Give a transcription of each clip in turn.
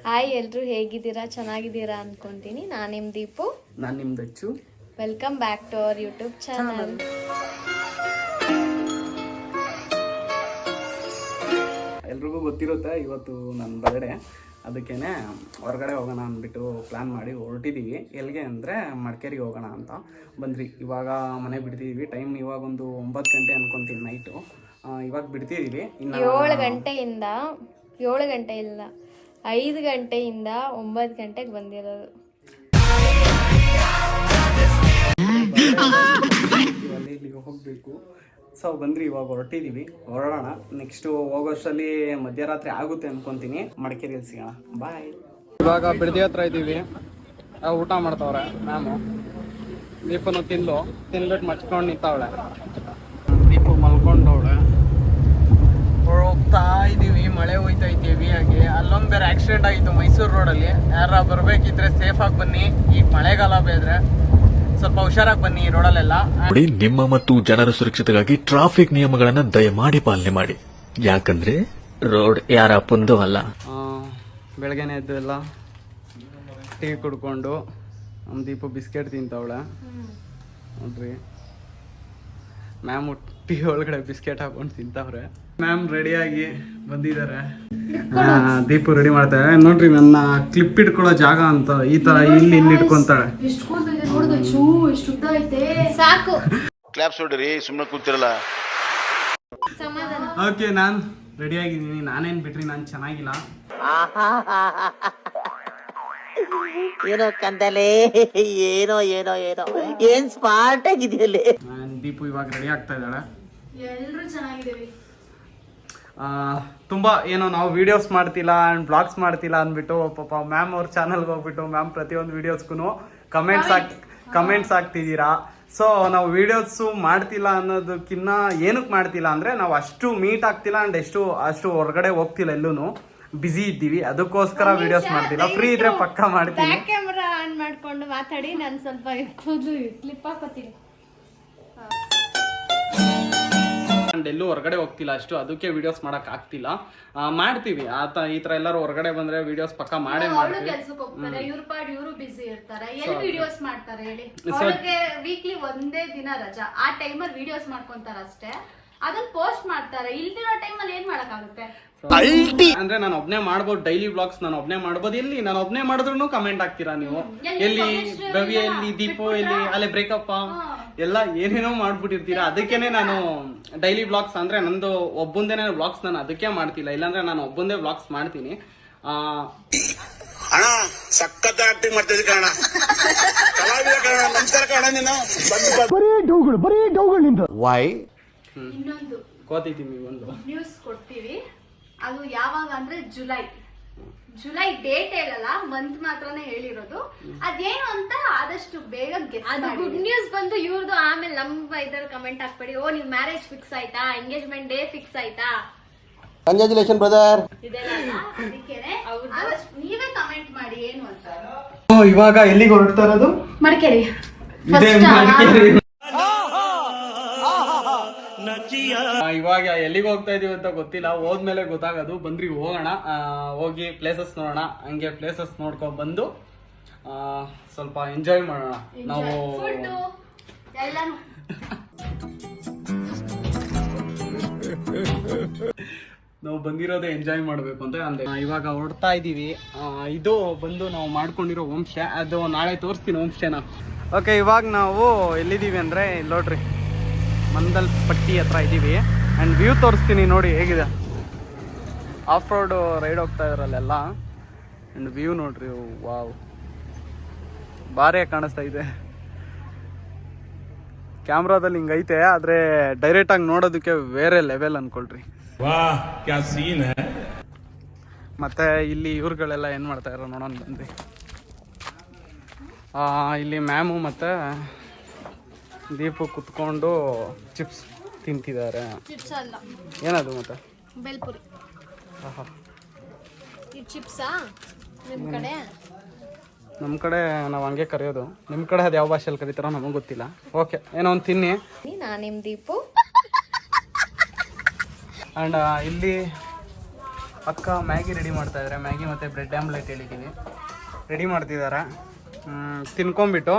Hi ಎಲ್ರು ಹೇಗಿದ್ದೀರಾ? ಚೆನ್ನಾಗಿದ್ದೀರಾ ಅನ್ಕೊಂತೀನಿ. ನಾನು ನಿಮ್ಮ ದೀಪು. ನಾನು ನಿಮ್ಮ Dachchu. Welcome back to our YouTube channel. ಎಲ್ರಿಗೂ ಗೊತ್ತಿರುತ್ತೆ ಇವತ್ತು ನನ್ನ ಬರ್ಡೇ, ಅದಕ್ಕೇನೆ ಹೊರಗಡೆ ಹೋಗೋಣ ಅಂದ್ಬಿಟ್ಟು ಪ್ಲ್ಯಾನ್ ಮಾಡಿ ಹೊರಟಿದ್ದೀವಿ. ಎಲ್ಲಿಗೆ ಅಂದರೆ ಮಡಿಕೇರಿಗೆ ಹೋಗೋಣ ಅಂತ ಬಂದ್ರಿ. ಇವಾಗ ಮನೆ ಬಿಡ್ತಿದ್ದೀವಿ. ಟೈಮ್ ಇವಾಗ ಒಂದು 9 ಗಂಟೆ ಅನ್ಕೊತೀನಿ ನೈಟು. ಇವಾಗ ಬಿಡ್ತಿದ್ದೀವಿ. ಇನ್ನು 7 ಗಂಟೆಯಿಂದ 7 ಗಂಟೆ ಇಲ್ಲ 5 ಗಂಟೆಯಿಂದ 9 ಗಂಟೆಗೆ ಬಂದಿರೋದು. ಇಲ್ಲಿಗೆ ಹೋಗಬೇಕು. ಸೊ ಬಂದ್ರಿ, ಇವಾಗ ಹೊರಡೋಣ. ನೆಕ್ಸ್ಟು ಹೋಗೋಷ್ಟರಲ್ಲಿ ಮಧ್ಯರಾತ್ರಿ ಆಗುತ್ತೆ ಅನ್ಕೊತೀನಿ. ಮಡಿಕೇರಿಯಲ್ಲಿ ಸಿಗೋಣ. ಬಾಯ್. ಇವಾಗ ಬಿಡದಿ ಹತ್ರ ಇದ್ದೀವಿ. ಊಟ ಮಾಡ್ತಾವ್ರೆ ಮ್ಯಾಮು. ದೀಪನು ತಿನ್ಬಿಟ್ಟು ಮಚ್ಕೊಂಡು ನಿಂತವಳೆ. ದೀಪು ಮಲ್ಕೊಂಡವಳೆ. ಹೋಗ್ತಾ ಇದ್ದೀವಿ. ಮಳೆ ಹೋಯ್ತಾ ಇದ್ದೀವಿ. ಹಾಗೆ ಅಲ್ಲೊಂದು ಬೇರೆ ಆಕ್ಸಿಡೆಂಟ್ ಆಗಿತ್ತು ಮೈಸೂರು ರೋಡಲ್ಲಿ. ಯಾರ ಬರಬೇಕಿದ್ರೆ ಸೇಫಾಗಿ ಬನ್ನಿ. ಈಗ ಮಳೆಗಾಲ ಬೇದ್ರೆ ಸ್ವಲ್ಪ ಹುಷಾರಾಗಿ ಬನ್ನಿ ರೋಡಲ್ಲೆಲ್ಲ. ನೋಡಿ, ನಿಮ್ಮ ಮತ್ತು ಜನರ ಸುರಕ್ಷತೆಗಾಗಿ ಟ್ರಾಫಿಕ್ ನಿಯಮಗಳನ್ನ ದಯಮಾಡಿ ಪಾಲನೆ ಮಾಡಿ. ಯಾಕಂದ್ರೆ ರೋಡ್ ಯಾರ ಅಪ್ಪಂದು ಅಲ್ಲ. ಬೆಳಗ್ಗೆನೆ ಎದ್ದು ಎಲ್ಲ ಟೀ ಕುಡ್ಕೊಂಡು ನಮ್ಮ ದೀಪು ಬಿಸ್ಕೆಟ್ ತಿಂತವಳೆ ನೋಡ್ರಿ. ಮ್ಯಾಮ್ ಟೀ ಒಳಗಡೆ ಬಿಸ್ಕೆಟ್ ಹಾಕೊಂಡು ತಿಂತವ್ರೆ. ಮ್ಯಾಮ್ ರೆಡಿಯಾಗಿ ಬಂದಿದ್ದಾರೆ. ದೀಪು ರೆಡಿ ಮಾಡ್ತಾರೆ ನೋಡ್ರಿ. ನನ್ನ ಕ್ಲಿಪ್ ಇಟ್ಕೊಳ್ಳೋ ಜಾಗ ಅಂತ ಈ ತರ ಇಲ್ಲಿ ಇಟ್ಕೊಂತಾಳೆ. ಸಾಕು ಕ್ಲಾಪ್ಸ್ ಹೊಡ್ರಿ, ಸುಮ್ಮನೆ ಕೂತಿರಲ್ಲ. ಓಕೆ, ನಾನು ರೆಡಿ ಆಗಿದ್ದೀನಿ. ನಾನೇನ್ ಬಿಟ್ರಿ, ನಾನು ಚೆನ್ನಾಗಿಲ್ಲ. ಏನೋ ಕಂದಲೆ, ಏನೋ ಏನೋ ಏನೋ ಏನ್ ಸ್ಮಾರ್ಟ್ ಆಗಿದೆಯಲ್ಲಿ. ದೀಪು ಇವಾಗ ರೆಡಿ ಆಗ್ತಾ ಇದ್ದಾಳೆ. ಎಲ್ಲರೂ ಚೆನ್ನಾಗಿದ್ದೀವಿ. ತುಂಬಾ ಏನೋ ನಾವು ವಿಡಿಯೋಸ್ ಮಾಡ್ತಿಲ್ಲ ಅಂಡ್ ಬ್ಲಾಗ್ಸ್ ಮಾಡ್ತಿಲ್ಲ ಅಂದ್ಬಿಟ್ಟು ಪಾಪ ಮ್ಯಾಮ್ ಅವ್ರ ಚಾನಲ್ಗೆ ಹೋಗ್ಬಿಟ್ಟು ಮ್ಯಾಮ್ ಪ್ರತಿಯೊಂದು ವಿಡಿಯೋಸ್ಗೂ ಕಮೆಂಟ್ಸ್ ಹಾಕ್ತಿದ್ದೀರಾ. ಸೊ ನಾವು ವಿಡಿಯೋಸು ಮಾಡ್ತಿಲ್ಲ ಅನ್ನೋದಕ್ಕಿನ್ನ ಏನಕ್ಕೆ ಮಾಡ್ತಿಲ್ಲ ಅಂದರೆ ನಾವು ಅಷ್ಟು ಮೀಟ್ ಆಗ್ತಿಲ್ಲ ಅಂಡ್ ಅಷ್ಟು ಹೊರಗಡೆ ಹೋಗ್ತಿಲ್ಲ, ಎಲ್ಲೂ ಬಿಸಿ ಇದ್ದೀವಿ. ಅದಕ್ಕೋಸ್ಕರ ವಿಡಿಯೋಸ್ ಮಾಡ್ತಿಲ್ಲ. ಫ್ರೀ ಇದ್ರೆ ಪಕ್ಕ ಮಾಡ್ತೀನಿ. ಕ್ಯಾಮೆರಾ ಆನ್ ಮಾಡ್ಕೊಂಡು ಮಾತಾಡಿ. ನಾನು ಸ್ವಲ್ಪ ಕೂದಲು ಕ್ಲಿಪ್ ಹಾಕೋತೀನಿ. ಎಲ್ಲೂ ಹೊರಗಡೆ ಹೋಗ್ತಿಲ್ಲ ಅಷ್ಟು, ಅದಕ್ಕೆ ವಿಡಿಯೋಸ್ ಮಾಡಕ್ ಆಗ್ತಿಲ್ಲ. ಮಾಡ್ತೀವಿ ಈ ತರ ಎಲ್ಲರೂ ಹೊರಗಡೆ ಬಂದ್ರೆ ವಿಡಿಯೋಸ್ ಪಕ್ಕ ಮಾಡೇ ಮಾಡ್ತೀವಿ. ಕೆಲ್ಸಕ್ಕೆ ಹೋಗ್ತಾರೆ, ಇವ್ರ ಪಾಡ್ ಇವರು ಬಿಸಿ ಇರ್ತಾರೆ. ಎಲ್ಲಿ ವಿಡಿಯೋಸ್ ಮಾಡ್ತಾರೆ ಹೇಳಿ? ಅವ್ರಿಗೆ ವೀಕ್ಲಿ ಒಂದೇ ದಿನ ರಜಾ. ಆ ಟೈಮಲ್ಲಿ ವಿಡಿಯೋಸ್ ಮಾಡ್ಕೊಂತಾರ ಅಷ್ಟೇ. ಅದನ್ನ ಪೋಸ್ಟ್ ಮಾಡ್ತಾರೆ. ಇಲ್ದಿರೋ ಟೈಮಲ್ಲಿ ಏನ್ ಮಾಡಕ್ಕಾಗುತ್ತೆ? ಅಂದ್ರೆ ನಾನು ಒಬ್ನೇ ಮಾಡ್ಬೋದು. ಡೈಲಿ ಬ್ಲಾಗ್ಸ್ ನಾನು ಒಬ್ನೇ ಮಾಡ್ಬೋದು. ಎಲ್ಲಿ ನಾನು ಒಬ್ನೇ ಮಾಡಿದ್ರು ಕಮೆಂಟ್ ಹಾಕ್ತೀರಾ ನೀವು. ಎಲ್ಲಿ ಭವ್ಯ, ಎಲ್ಲಿ ದೀಪು, ಎಲ್ಲಿ ಅಲ್ಲೇ ಬ್ರೇಕಪ್ ಎಲ್ಲ ಏನೇನೋ ಮಾಡ್ಬಿಟ್ಟಿರ್ತೀರಾ. ಅದಕ್ಕೇನೆ ನಾನು ಡೈಲಿ ಬ್ಲಾಗ್ಸ್ ಅಂದ್ರೆ ನಂದು ಒಬ್ಬಂದೇನೆ ಬ್ಲಾಗ್ಸ್ ನಾನು ಅದಕ್ಕೆ ಮಾಡ್ತಿಲ್ಲ. ಇಲ್ಲಾಂದ್ರೆ ನಾನು ಒಬ್ಬಂದೇ ಬ್ಲಾಗ್ಸ್ ಮಾಡ್ತೀನಿ. ಅಣ್ಣ ಸಖತ್ ಆಕ್ಟಿಂಗ್ ಮಾಡ್ತಿದ್ದೆ ಕಣ, ಕಲಾವಿದ ಕಣ, ನಮಸ್ಕಾರ ಕಣ. ನೀನು ವೈ ಇನ್ನೊಂದು ಕೋತಿದ್ದೀನಿ, ಒಂದು ನ್ಯೂಸ್ ಕೊಡ್ತೀವಿ. ಅದು ಯಾವಾಗ ಅಂದ್ರೆ ಜುಲೈ ಡೇಟ್ ಹೇಳಲ್ಲ, ಮಂತ್ ಮಾತ್ರನೇ ಹೇಳಿರೋದು. ಅದೇನು ಅಂತ ಆದಷ್ಟು ಬೇಗ ಅದು ಗುಡ್ ನ್ಯೂಸ್ ಬಂದು ಇವ್ರದ್ದು. ಆಮೇಲೆ ನಮ್ಮ ಇದ್ರಲ್ಲಿ ಕಮೆಂಟ್ ಹಾಕ್ಬೇಡಿ, ಓ ನಿಮ್ ಮ್ಯಾರೇಜ್ ಫಿಕ್ಸ್ ಆಯ್ತಾ, ಎಂಗೇಜ್ಮೆಂಟ್ ಡೇ ಫಿಕ್ಸ್ ಆಯ್ತಾ, ಕಂಗ್ರಾಚುಲೇಷನ್ ಬ್ರದರ್. ಇದೆಲ್ಲ ಅದಕ್ಕೇನೆ ನೀವೇ ಕಮೆಂಟ್ ಮಾಡಿ ಏನು ಅಂತ. ಇವಾಗ ಎಲ್ಲಿಗೆ ಹೊರಡ್ತಾ ಇರೋದು? ಮಡಿಕೇರಿ. ಇವಾಗ ಎಲ್ಲಿಗೆ ಹೋಗ್ತಾ ಇದೀವಿ ಅಂತ ಗೊತ್ತಿಲ್ಲ, ಹೋದ್ಮೇಲೆ ಗೊತ್ತಾಗೋದು. ಬಂದ್ರಿ ಹೋಗೋಣ, ಹೋಗಿ ಪ್ಲೇಸಸ್ ನೋಡೋಣ. ಹಂಗೆ ಪ್ಲೇಸಸ್ ನೋಡ್ಕೊಂಡ್ ಬಂದು ಸ್ವಲ್ಪ ಎಂಜಾಯ್ ಮಾಡೋಣ. ನಾವು ಬಂದಿರೋದೇ ಎಂಜಾಯ್ ಮಾಡಬೇಕು ಅಂತ ಅಂದೆ. ಇವಾಗ ಹೊರಡ್ತಾ ಇದೀವಿ. ಇದು ಬಂದು ನಾವು ಮಾಡ್ಕೊಂಡಿರೋ ಹೋಮ್ ಸ್ಟೇ. ಅದು ನಾಳೆ ತೋರಿಸ್ತೀನಿ ಹೋಮ್ ಸ್ಟೇನ. ಓಕೆ, ಇವಾಗ ನಾವು ಎಲ್ಲಿದ್ದೀವಿ ಅಂದರೆ ಇಲ್ಲಿ ನೋಡ್ರಿ, ಮಂದಲ್ಪಟ್ಟಿ ಹತ್ರ ಇದ್ದೀವಿ. ಆ್ಯಂಡ್ ವ್ಯೂ ತೋರಿಸ್ತೀನಿ ನೋಡಿ ಹೇಗಿದೆ. ಆಫ್ ರೋಡ್ ರೈಡ್ ಹೋಗ್ತಾ ಇದ್ರಲ್ಲೆಲ್ಲ. ಆ್ಯಂಡ್ ವ್ಯೂ ನೋಡ್ರಿ, ವಾವ್, ಭಾರಿ ಕಾಣಿಸ್ತಾ ಇದೆ. ಕ್ಯಾಮ್ರಾದಲ್ಲಿ ಹಿಂಗೈತೆ, ಆದರೆ ಡೈರೆಕ್ಟಾಗಿ ನೋಡೋದಕ್ಕೆ ಬೇರೆ ಲೆವೆಲ್ ಅನ್ಕೊಳ್ರಿ. ಮತ್ತೆ ಇಲ್ಲಿ ಇವ್ರುಗಳೆಲ್ಲ ಏನು ಮಾಡ್ತಾ ಇರೋ ನೋಡೋಣ ಬಂದ್ರಿ. ಇಲ್ಲಿ ಮ್ಯಾಮು ಮತ್ತು ದೀಪು ಕುತ್ಕೊಂಡು ಚಿಪ್ಸ್ ತಿಂತಿದ್ದಾರೆ. ಚಿಪ್ಸ್ ಅಲ್ಲ, ಏನದು ಮತ್ತೆ? ಬೇಲ್ಪುರಿ. ಈ ಚಿಪ್ಸಾ ನಿಮ್ಮ ಕಡೆ? ನಮ್ಮ ಕಡೆ ನಾವು ಹಂಗೆ ಕರೆಯೋದು. ನಿಮ್ಮ ಕಡೆ ಅದು ಯಾವ ಭಾಷೆಯಲ್ಲಿ ಕರೀತಾರೋ ನಮಗೆ ಗೊತ್ತಿಲ್ಲ. ಓಕೆ, ಏನೋ ಒಂದು ತಿನ್ನಿ. ನಾನು ನಿಮ್ಮ ದೀಪು. ಆ್ಯಂಡ್ ಇಲ್ಲಿ ಅಕ್ಕ ಮ್ಯಾಗಿ ರೆಡಿ ಮಾಡ್ತಾ ಇದ್ದಾರೆ. ಮ್ಯಾಗಿ ಮತ್ತು ಬ್ರೆಡ್ ಆಮ್ಲೆಟ್ ಹೇಳಿದ್ದೀವಿ, ರೆಡಿ ಮಾಡ್ತಿದ್ದಾರೆ. ತಿನ್ಕೊಂಬಿಟ್ಟು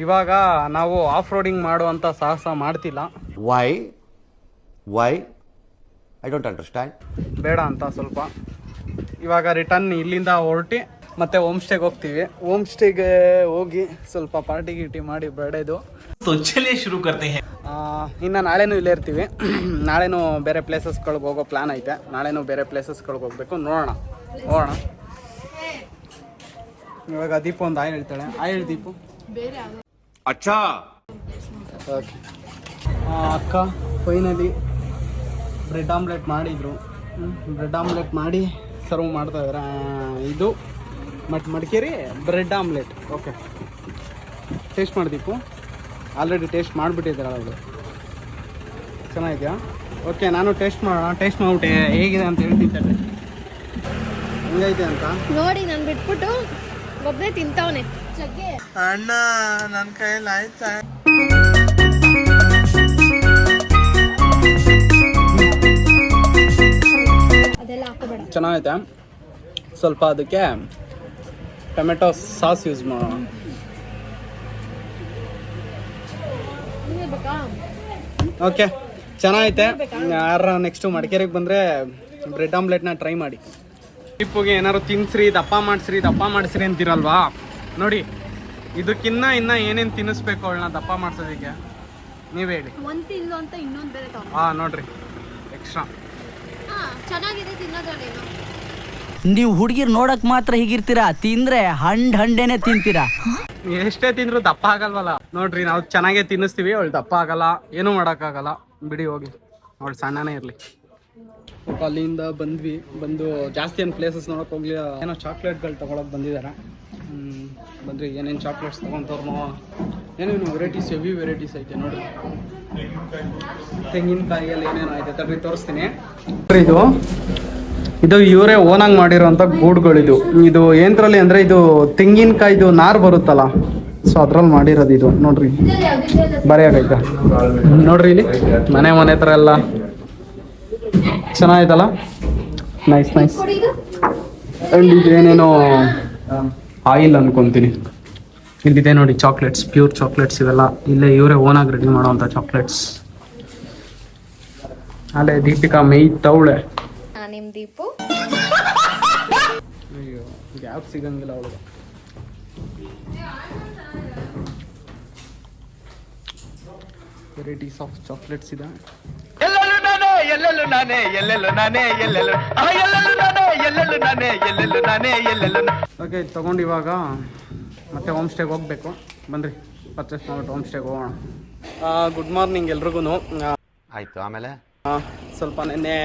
ಇವಾಗ ನಾವು ಆಫ್ ರೋಡಿಂಗ್ ಮಾಡುವಂಥ ಸಾಹಸ ಮಾಡ್ತಿಲ್ಲ. Why I don't understand. ಬೇಡ ಅಂತ ಸ್ವಲ್ಪ. ಇವಾಗ ರಿಟರ್ನ್ ಇಲ್ಲಿಂದ ಹೊರಟಿ ಮತ್ತೆ ಹೋಮ್ ಸ್ಟೇಗೆ ಹೋಗ್ತೀವಿ. ಹೋಮ್ ಸ್ಟೇಗೆ ಹೋಗಿ ಸ್ವಲ್ಪ ಪಾರ್ಟಿ ಗೀಟಿ ಮಾಡಿ ಬರ್ಡೇದು ಶುರು ಕರ್ತೆ ಹೈ. ಇನ್ನು ನಾಳೆನೂ ಇಲ್ಲೇ ಇರ್ತೀವಿ. ನಾಳೆನೂ ಬೇರೆ ಪ್ಲೇಸಸ್ಗಳಿಗೆ ಹೋಗೋ ಪ್ಲ್ಯಾನ್ ಐತೆ. ನಾಳೆನೂ ಬೇರೆ ಪ್ಲೇಸಸ್ಗಳಿಗೆ ಹೋಗ್ಬೇಕು, ನೋಡೋಣ ಹೋಗೋಣ. ಇವಾಗ ದೀಪು ಒಂದು ಆಯ್ ಹೇಳ್ತಾಳೆ. ಆಯ್ ಹೇಳಿ ದೀಪು. ಅಚ್ಚಾ ಓಕೆ. ಅಕ್ಕ ಫೈನಲಿ ಬ್ರೆಡ್ ಆಮ್ಲೆಟ್ ಮಾಡಿದರು. ಬ್ರೆಡ್ ಆಮ್ಲೆಟ್ ಮಾಡಿ ಸರ್ವ್ ಮಾಡ್ತಾ ಇದ್ದಾರೆ. ಇದು Madikeri bread omelette. Okay, taste ಮಾಡಿ ದೀಪು. ಆಲ್ರೆಡಿ ಟೇಸ್ಟ್ ಮಾಡಿಬಿಟ್ಟಿದ್ದಾರೆ ಅವರು. ಚೆನ್ನಾಗಿದೆಯಾ? ಓಕೆ, ನಾನು ಟೇಸ್ಟ್ ಮಾಡಿಬಿಟ್ಟೆ ಹೇಗಿದೆ ಅಂತ ಹೇಳ್ತಿದ್ದೆ. ಹೆಂಗೈತೆ ಅಂತ ನೋಡಿ. ನಾನು ಬಿಟ್ಬಿಟ್ಟು ಒಬ್ಬನೇ ತಿಂತಾವನೆ. ಜಗ್ಗೆ ಅಣ್ಣ ನನ್ನ ಕೈಯಲ್ಲಿ ಆಯ್ತಾ? ಅದೆಲ್ಲ ಹಾಕೋಬೇಡ. ಚೆನ್ನಾಗೈತೆ. ಸ್ವಲ್ಪ ಅದಕ್ಕೆ ಟೊಮೆಟೊ ಸಾಸ್ ಯೂಸ್ ಮಾಡೋಣ. ಓಕೆ, ಚೆನ್ನಾಗೈತೆ. ಯಾರ ನೆಕ್ಸ್ಟು ಮಡಿಕೇರಿಗೆ ಬಂದರೆ ಬ್ರೆಡ್ ಆಮ್ಲೆಟ್ನ ಟ್ರೈ ಮಾಡಿ. ಟಿಪ್ಪುಗೆ ಏನಾದ್ರು ತಿನ್ಸ್ರಿ, ದಪ್ಪ ಮಾಡಿಸ್ರಿ ಅಂತಿರಲ್ವಾ? ನೋಡಿ, ಇದಕ್ಕಿನ್ನ ಇನ್ನು ಏನೇನು ತಿನ್ನಿಸ್ಬೇಕು ಅವಳನ್ನ ದಪ್ಪ ಮಾಡಿಸೋದಕ್ಕೆ ನೀವೇ ಹೇಳಿ. ಒಂದು ತಿಂದು ಅಂತ ಇನ್ನೊಂದು ಬೇರೆ ತಗೋ. ನೋಡ್ರಿ ಎಕ್ಸ್ಟ್ರಾ ಚೆನ್ನಾಗಿದೆ ತಿನ್ನೋದ್ರಲ್ಲೇನು. ನೀವು ಹುಡುಗಿರ್ ನೋಡಕ್ ಮಾತ್ರ ಹೀಗಿರ್ತೀರಾ, ತಿಂದ್ರೆ ಹಂಡೇನೆ ತಿಂತೀರಾ. ಎಷ್ಟೇ ತಿಂದ್ರು ದಪ್ಪ ಆಗಲ್ವಲ್ಲ. ನೋಡ್ರಿ, ನಾವು ಚೆನ್ನಾಗೇ ತಿನ್ನಿಸ್ತೀವಿ, ಅವಳು ದಪ್ಪ ಆಗಲ್ಲ, ಏನೂ ಮಾಡೋಕ್ಕಾಗಲ್ಲ. ಬಿಡಿ ಹೋಗಿ, ಅವಳು ಸಣ್ಣನೇ ಇರಲಿ. ಅಲ್ಲಿಂದ ಬಂದು ಜಾಸ್ತಿ ಏನು ಪ್ಲೇಸಸ್ ನೋಡೋಕೆ ಹೋಗ್ಲಿಲ್ಲ. ಏನೋ ಚಾಕ್ಲೇಟ್ಗಳು ತೊಗೊಳಕ್ಕೆ ಬಂದಿದ್ದಾರೆ. ಬಂದ್ರಿ ಏನೇನು ಚಾಕ್ಲೇಟ್ಸ್ ತೊಗೊತವ್ರು. ಏನೇನು ವೆರೈಟೀಸ್, ಹೆವಿ ವೆರೈಟೀಸ್ ಐತೆ ನೋಡಿ. ತೆಂಗಿನಕಾಯಿಯಲ್ಲಿ ಏನೇನು ಐತೆ ತಡ್ರಿ ತೋರಿಸ್ತೀನಿ. ಇದು ಇವರೇ ಓನಾಗಿ ಮಾಡಿರೋಂಥ ಗೂಡುಗಳಿದು. ಇದು ಏನರಲ್ಲಿ ಅಂದರೆ ಇದು ತೆಂಗಿನಕಾಯಿದು ನಾರು ಬರುತ್ತಲ್ಲ, ಸೊ ಅದ್ರಲ್ಲಿ ಮಾಡಿರೋದು ಇದು. ನೋಡ್ರಿ ಬರೆಯಾಗೈತೆ ನೋಡ್ರಿ. ಇಲ್ಲಿ ಮನೆ ಥರ ಎಲ್ಲ ಚೆನ್ನಾಗೈತಲ್ಲ. ನೈಸ್. ಆ್ಯಂಡ್ ಇದೇನೇನೋ ಆಯಿಲ್ ಅನ್ಕೊತೀನಿ. ಇಲ್ಲಿದೆ ನೋಡಿ ಚಾಕ್ಲೇಟ್ಸ್, ಪ್ಯೂರ್ ಚಾಕ್ಲೇಟ್ಸ್ ಇವೆಲ್ಲ. ಇಲ್ಲೇ ಇವರೇ ಓನಾಗಿ ರೆಡಿ ಮಾಡೋವಂಥ ಚಾಕ್ಲೇಟ್ಸ್. ಅಲ್ಲೇ ದೀಪಿಕಾ ಮೇಯ್ತವಳೆ. ನಿಮ್ಮ ದೀಪು ಅಯ್ಯೋ, ಗ್ಯಾಪ್ ಸಿಗಂಗಿಲ್ಲ ಅವಳಿಗೆ. ವೆರೈಟೀಸ್ ಆಫ್ ಚಾಕ್ಲೇಟ್ಸ್ ಇದೆ. ಓಕೆ, ತಗೊಂಡು ಇವಾಗ ಮತ್ತೆ ಹೋಮ್ ಸ್ಟೇಗೆ ಹೋಗ್ಬೇಕು. ಬನ್ರಿ ಪರ್ಚೇಸ್ ಮಾಡ್ಬಿಟ್ಟು ಹೋಮ್ ಸ್ಟೇಗೆ ಹೋಗೋಣ. ಗುಡ್ ಮಾರ್ನಿಂಗ್ ಎಲ್ರಿಗೂ. ಆಯ್ತು, ಆಮೇಲೆ ಸ್ವಲ್ಪ ನೆನ್ನೆ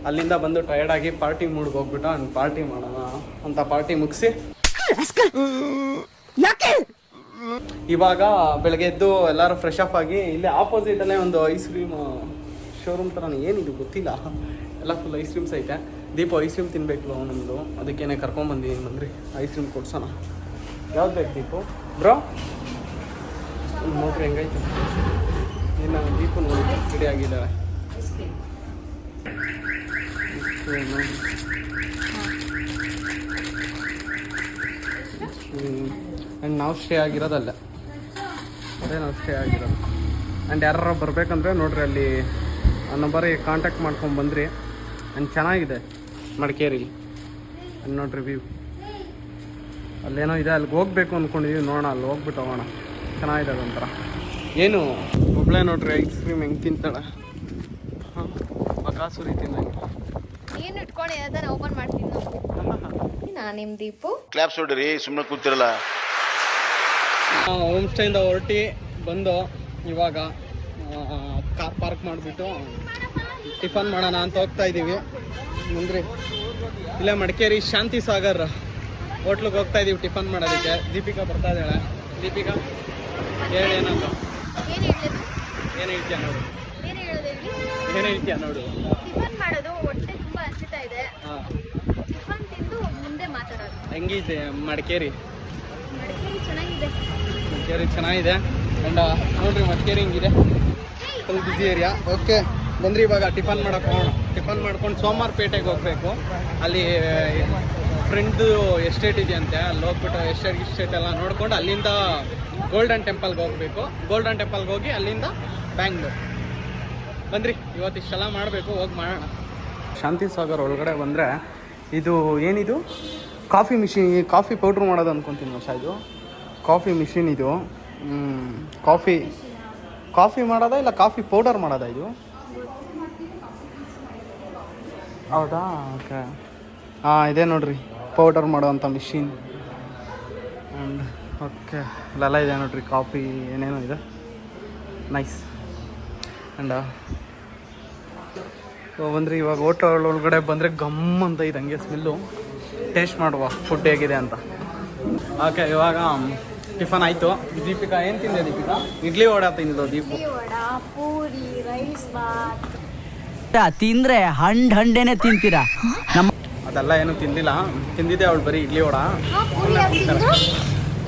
ಅಲ್ಲಿಂದ ಬಂದು ಟಯರ್ಡಾಗಿ ಪಾರ್ಟಿ ಮೂಡ್ಗೆ ಹೋಗ್ಬಿಟ್ಟು ಪಾರ್ಟಿ ಮಾಡೋಣ ಅಂತ ಪಾರ್ಟಿ ಮುಗಿಸಿ ಇವಾಗ ಬೆಳಗ್ಗೆ ಎದ್ದು ಎಲ್ಲರೂ ಫ್ರೆಶ್ ಅಪ್ ಆಗಿ ಇಲ್ಲೇ ಆಪೋಸಿಟಲ್ಲೇ ಒಂದು ಐಸ್ ಕ್ರೀಮ್ ಶೋರೂಮ್ ಥರ, ಏನಿದು ಗೊತ್ತಿಲ್ಲ, ಎಲ್ಲ ಫುಲ್ ಐಸ್ ಕ್ರೀಮ್ಸ್ ಐತೆ. ದೀಪು ಐಸ್ ಕ್ರೀಮ್ ತಿನ್ಬೇಕು ನಮ್ಮದು, ಅದಕ್ಕೇನೆ ಕರ್ಕೊಂಬಂದಿದ್ದೀನಿ. ಬಂದ್ರಿ ಐಸ್ ಕ್ರೀಮ್ ಕೊಡ್ಸೋಣ. ಯಾವ್ದು ಬೇಕು ದೀಪು ಬ್ರೋ? ನೋಡ್ರಿ ಹೆಂಗೈತೆ. ಇನ್ನು ದೀಪು ನೋಡಿ ರೆಡಿ ಆಗಿದ್ದಾಳೆ. ಆ್ಯಂಡ್ ನಾವು ಸ್ಟೇ ಆಗಿರೋದಲ್ಲ, ಅದೇ ನಾವು ಸ್ಟೇ ಆಗಿರೋದು. ಆ್ಯಂಡ್ ಯಾರು ಬರ್ಬೇಕಂದ್ರೆ ನೋಡ್ರಿ ಅಲ್ಲಿ ಆ ನಂಬರಿಗೆ ಕಾಂಟ್ಯಾಕ್ಟ್ ಮಾಡ್ಕೊಂಡು ಬಂದ್ರಿ. ಆ್ಯಂಡ್ ಚೆನ್ನಾಗಿದೆ ಮಡಿಕೇರಿಲಿ. ಆ್ಯಂಡ್ ನೋಡ್ರಿ ವ್ಯೂ ಅಲ್ಲೇನೋ ಇದೆ, ಅಲ್ಲಿಗೆ ಹೋಗ್ಬೇಕು ಅಂದ್ಕೊಂಡಿದ್ದೀವಿ. ನೋಡೋಣ, ಅಲ್ಲಿ ಹೋಗ್ಬಿಟ್ಟು ಹೋಗೋಣ. ಚೆನ್ನಾಗಿದೆ ಅದೊಂಥರ. ಏನು ಒಬ್ಬಳೇ ನೋಡ್ರಿ ಐಸ್ ಕ್ರೀಮ್ ಹೆಂಗೆ ತಿಂತಾಳೆ. ಬಕಾಸುರಿ ತಿಂದಂಗೆ. ಏನು ಇಟ್ಕೊಂಡು ಅದನ್ನ ಓಪನ್ ಮಾಡ್ತೀನಿ. ನಾನು ನಿಮ್ಮ ದೀಪು. ಕ್ಲಾಪ್ಸ್ ಹೊಡ್ರಿ, ಸುಮ್ಮನೆ ಕೂತಿರಲ್ಲ. ಹೋಮ್ ಸ್ಟೇಯಿಂದ ಹೊರಟಿ ಬಂದು ಇವಾಗ ಕಾರ್ ಪಾರ್ಕ್ ಮಾಡಿಬಿಟ್ಟು ಟಿಫನ್ ಮಾಡೋಣ ಅಂತ ಹೋಗ್ತಾ ಇದ್ದೀವಿ. ಮುಂದ್ರಿ ಇಲ್ಲೇ ಮಡಿಕೇರಿ ಶಾಂತಿ ಸಾಗರ್ ಹೋಟ್ಲಿಗೆ ಹೋಗ್ತಾ ಇದ್ದೀವಿ ಟಿಫನ್ ಮಾಡೋದಕ್ಕೆ. ದೀಪಿಕಾ ಬರ್ತಾ ಇದ್ದಾಳೆ. ದೀಪಿಕಾ ಹೇಳಿ ಏನಂತ. ಏನು ಹೇಳ್ತೀಯ ನೋಡು, ಏನು ಹೇಳ್ತೀಯ ನೋಡು. ಟಿಫನ್ ಮಾಡೋದು, ಹೊಟ್ಟೆ ತುಂಬ ಹಸಿತಾ ಇದೆ. ಟಿಫನ್ ತಿಂದು ಮುಂದೆ ಮಾತಾಡೋದು. ಹೆಂಗಿದೆ ಮಡಿಕೇರಿ? ಮಡಿಕೇರಿ ಚೆನ್ನಾಗಿದೆ. ಮಡಿಕೇರಿ ಚೆನ್ನಾಗಿದೆ. ಆ್ಯಂಡ್ ನೋಡ್ರಿ ಮಡಿಕೇರಿ ಹಿಂಗಿದೆ, ಫುಲ್ ಬಿಸಿ ಏರಿಯಾ. ಓಕೆ, ಬಂದ್ರಿ ಇವಾಗ ಟಿಫನ್ ಮಾಡಕ್ಕೆ ಹೋಗೋಣ. ಟಿಫನ್ ಮಾಡ್ಕೊಂಡು ಸೋಮವಾರಪೇಟೆಗೆ ಹೋಗಬೇಕು. ಅಲ್ಲಿ ಫ್ರೆಂಡ್ದು ಎಸ್ಟೇಟ್ ಇದೆಯಂತೆ, ಅಲ್ಲಿ ಹೋಗ್ಬಿಟ್ಟು ಎಸ್ಟೇಟ್ ಎಲ್ಲ ನೋಡ್ಕೊಂಡು ಅಲ್ಲಿಂದ ಗೋಲ್ಡನ್ ಟೆಂಪಲ್ಗೆ ಹೋಗಬೇಕು. ಗೋಲ್ಡನ್ ಟೆಂಪಲ್ಗೆ ಹೋಗಿ ಅಲ್ಲಿಂದ ಬ್ಯಾಂಗ್ಳೂರ್. ಬಂದ್ರಿ ಇವತ್ತು ಇಷ್ಟೆಲ್ಲ ಮಾಡಬೇಕು, ಹೋಗಿ ಮಾಡೋಣ. ಶಾಂತಿ ಸಾಗರ್ ಒಳಗಡೆ ಬಂದರೆ ಇದು ಏನಿದು ಕಾಫಿ ಮಿಷಿನ್, ಕಾಫಿ ಪೌಡ್ರ್ ಮಾಡೋದು ಅಂದ್ಕೊತೀನಿ ವರ್ಷ. ಇದು ಕಾಫಿ ಮಿಷಿನ್. ಇದು ಕಾಫಿ ಮಾಡೋದಾ ಇಲ್ಲ ಕಾಫಿ ಪೌಡರ್ ಮಾಡೋದಾ ಇದು? ಹೌದಾ? ಓಕೆ. ಇದೆ ನೋಡ್ರಿ ಪೌಡರ್ ಮಾಡೋವಂಥ ಮಿಷಿನ್. ಆ್ಯಂಡ್ ಓಕೆ ಇಲ್ಲೆಲ್ಲ ಇದೆ ನೋಡ್ರಿ ಕಾಫಿ ಏನೇನೋ ಇದೆ. ನೈಸ್. ಆ್ಯಂಡ್ ಬಂದ್ರಿ ಇವಾಗ ಹೋಟೆಲ್ ಒಳಗಡೆ ಬಂದರೆ ಗಮ್ ಅಂತ ಇದೆ ಹಂಗೆ ಸ್ಮೆಲ್ಲು. ಟೇಸ್ಟ್ ಮಾಡುವ ಫುಡ್ ಹೇಗಿದೆ ಅಂತ. ಓಕೆ ಇವಾಗ ಟಿಫನ್ ಆಯಿತು. ದೀಪಿಕಾ ಏನು ತಿಂದೆ? ದೀಪಿಕಾ ಇಡ್ಲಿ ವಡ ತಿಂದು. ದೀಪು ವಡ, ಪೂರಿ, ರೈಸ್ ಬಾತ್ ತಿಂದ್ರೆ ಹಂಡೇನೆ ತಿಂತೀರಾ. ನಮ್ಮ ಅದೆಲ್ಲ ಏನು ತಿಂದಿಲ್ಲ. ತಿಂದಿದ್ದೆ ಅವಳು ಬರೀ ಇಡ್ಲಿ ವಡ.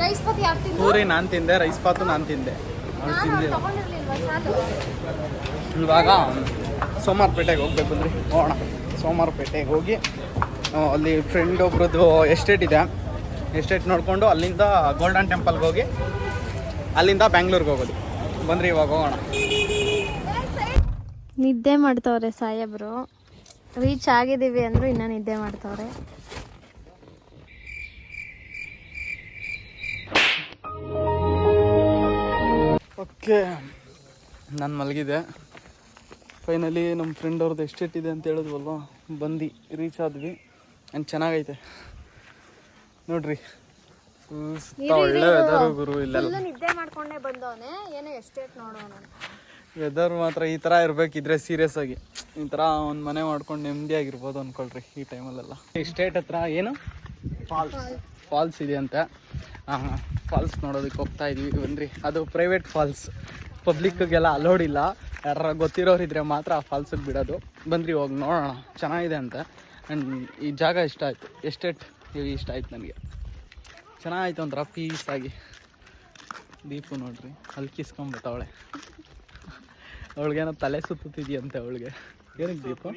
ರೈಸ್ ಬಾತ್ ಯಾರು ತಿಂದ್ರು? ಪೂರಿ ನಾನು ತಿಂದೆ, ರೈಸ್ ಬಾತು ನಾನು ತಿಂದೆ, ಅವಳು ತಿಂದಿಲ್ಲ. ತಗೊಂಡಿರ್ಲಿಲ್ವಾ ಸಾಲು? ಇವಾಗ ಸೋಮವಾರಪೇಟೆಗೆ ಹೋಗ್ಬೇಕು. ಬಂದ್ರಿ ಹೋಗೋಣ. ಸೋಮವಾರಪೇಟೆಗೆ ಹೋಗಿ ಅಲ್ಲಿ ಫ್ರೆಂಡ್ ಒಬ್ರದ್ದು ಎಸ್ಟೇಟ್ ಇದೆ, ಎಸ್ಟೇಟ್ ನೋಡಿಕೊಂಡು ಅಲ್ಲಿಂದ ಗೋಲ್ಡನ್ ಟೆಂಪಲ್ಗೆ ಹೋಗಿ ಅಲ್ಲಿಂದ ಬ್ಯಾಂಗ್ಳೂರ್ಗೆ ಹೋಗೋದು. ಬಂದ್ರಿ ಇವಾಗ ಹೋಗೋಣ. ನಿದ್ದೆ ಮಾಡ್ತವ್ರೆ ಸಾಹೇಬ್ರು. ರೀಚ್ ಆಗಿದ್ದೀವಿ ಅಂದ್ರು ಇನ್ನೂ ನಿದ್ದೆ ಮಾಡ್ತವ್ರೆ. ಓಕೆ ನಾನು ಮಲಗಿದೆ. ಫೈನಲಿ ನಮ್ಮ ಫ್ರೆಂಡ್ ಅವ್ರದ್ದು ಎಸ್ಟೇಟ್ ಇದೆ ಅಂತ ಹೇಳಿದ್ವಲ್ವ, ಬಂದು ರೀಚ್ ಆದ್ವಿ. ಆ್ಯಂಡ್ ಚೆನ್ನಾಗೈತೆ ನೋಡ್ರಿ. ಒಳ್ಳೆ ವೆದರು ಗುರು. ಇಲ್ಲೆಲ್ಲ ನಿದ್ದೆ ಮಾಡ್ಕೊಂಡೇ ಬಂದವನೆ. ಏನೋ ಎಸ್ಟೇಟ್ ನೋಡೋಣ. ವೆದರ್ ಮಾತ್ರ ಈ ಥರ ಇರಬೇಕಿದ್ರೆ ಸೀರಿಯಸ್ ಆಗಿ ಈ ಥರ ಒಂದು ಮನೆ ಮಾಡ್ಕೊಂಡು ನೆಮ್ಮದಿಯಾಗಿರ್ಬೋದು ಅಂದ್ಕೊಳ್ರಿ ಈ ಟೈಮಲ್ಲೆಲ್ಲ. ಎಸ್ಟೇಟ್ ಹತ್ರ ಏನು ಫಾಲ್ಸ್ ಇದೆ ಅಂತ. ಫಾಲ್ಸ್ ನೋಡೋದಕ್ಕೆ ಹೋಗ್ತಾ ಇದೀವಿ. ಬಂದ್ರಿ ಅದು ಪ್ರೈವೇಟ್ ಫಾಲ್ಸ್, ಪಬ್ಲಿಕ್ಗೆಲ್ಲ ಅಲೋಡ್ ಇಲ್ಲ. ಯಾರು ಗೊತ್ತಿರೋರಿದ್ರೆ ಮಾತ್ರ ಆ ಫಾಲ್ಸಿಗೆ ಬಿಡೋದು. ಬಂದ್ರಿ ಹೋಗಿ ನೋಡೋಣ, ಚೆನ್ನಾಗಿದೆ ಅಂತ. ಆ್ಯಂಡ್ ಈ ಜಾಗ ಇಷ್ಟ ಆಯಿತು, ಎಸ್ಟೇಟ್ ಇಷ್ಟ ಆಯ್ತು ನನಗೆ. ಚೆನ್ನಾಗಿತ್ತು ಒಂಥರ ಪೀಸಾಗಿ. ದೀಪು ನೋಡ್ರಿ ಹಲ್ಕಿಸ್ಕೊಂಬಿಟ್ಟವಳೆ. ಅವಳಿಗೇನೋ ತಲೆ ಸುತ್ತಿದೆಯಂತೆ ಅವಳಿಗೆ. ಏನಕ್ಕೆ ದೀಪು?